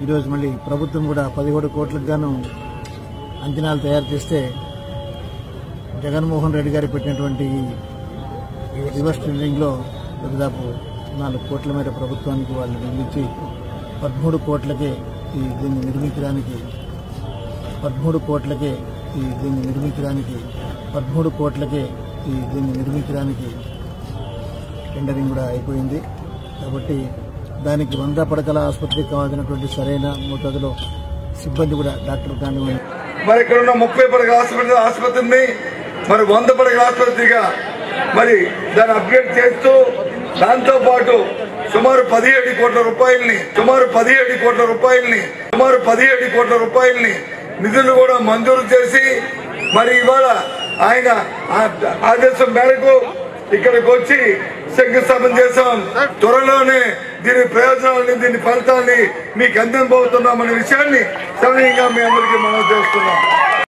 ఈరోజు మళ్ళీ ప్రభుత్వం కూడా 17 కోట్లకు గాను అంచనాలు తయారు చేస్తే జగన్మోహన్ రెడ్డి గారు పెట్టినటువంటి రివర్స్ టెండరింగ్లో దాదాపు 4 కోట్ల మేర ప్రభుత్వానికి వాళ్ళు నిర్మించి 13 కోట్లకే దీన్ని నిర్మించడానికి 13 కోట్లకే దీన్ని నిర్మించడానికి టెండరింగ్ కూడా అయిపోయింది. కాబట్టి దానికి 100 పడకల ఆసుపత్రికి కావాల్సినటువంటి సరైన మోతాదులో సిబ్బంది కూడా డాక్టర్ కానివ్వండి మరి ఇక్కడ ఉన్న 30 పడకల ఆసుపత్రిని మరి 100 పడకల ఆసుపత్రిగా మరి దాన్ని అప్గ్రేడ్ చేస్తూ దాంతో పాటు సుమారు 17 కోట్ల రూపాయల్ని నిధులు కూడా మంజూరు చేసి మరి ఇవాళ ఆయన ఆదేశం మేరకు ఇక్కడికి వచ్చి శంకుస్థాపన చేశాం. త్వరలోనే దీని ప్రయోజనాలని దీని ఫలితాన్ని మీకు అందించబోతున్నామనే విషయాన్ని సవినయంగా మీ అందరికీ మనం చేస్తున్నాం.